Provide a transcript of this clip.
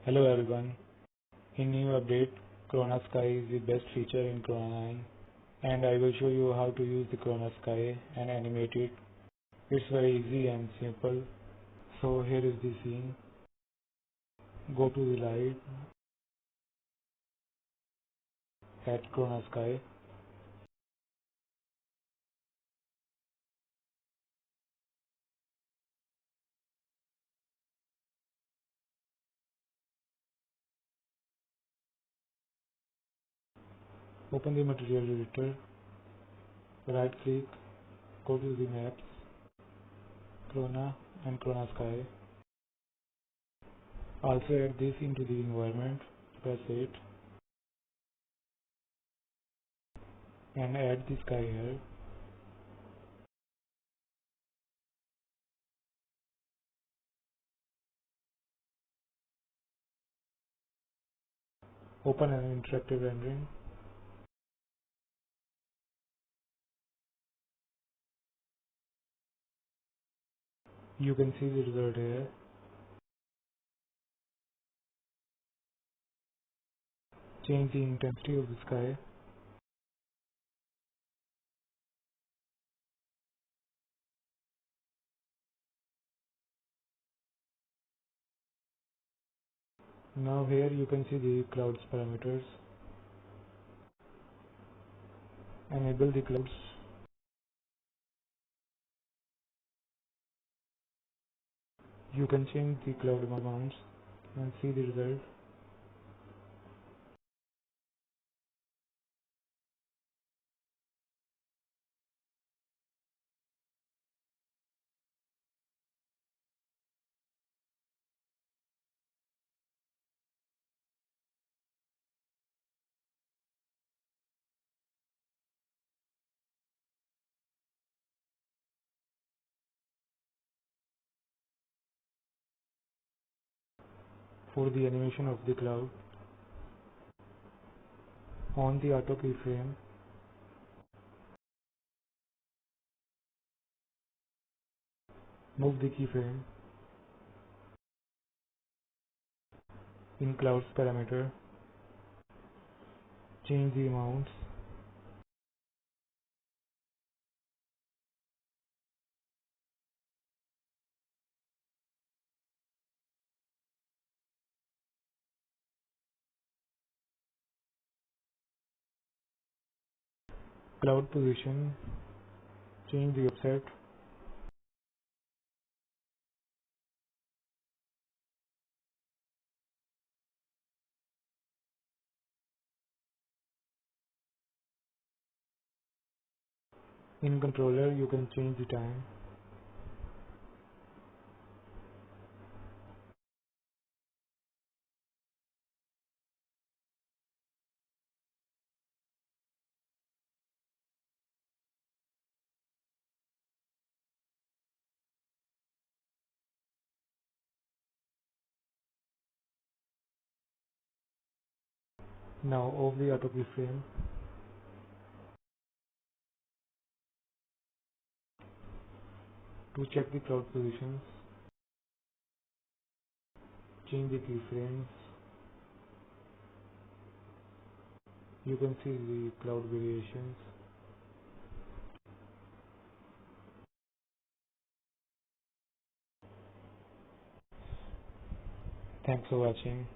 Hello everyone. In new update, Corona Sky is the best feature in Corona 9 and I will show you how to use the Corona Sky and animate it. It's very easy and simple. So here is the scene. Go to the light, at Corona Sky. Open the material editor, right click, go to the maps, Corona and Corona Sky. Also add this into the environment, press it and add the sky here. Open an interactive rendering. You can see the result here. Change the intensity of the sky. Now here you can see the clouds parameters. Enable the clouds. You can change the cloud amounts and see the result. For the animation of the cloud, on the auto keyframe, move the keyframe. In clouds parameter, change the amounts. Cloud position, change the offset. In controller, you can change the time. Now off the auto keyframe. To check the cloud positions, change the keyframes. You can see the cloud variations. Thanks for watching.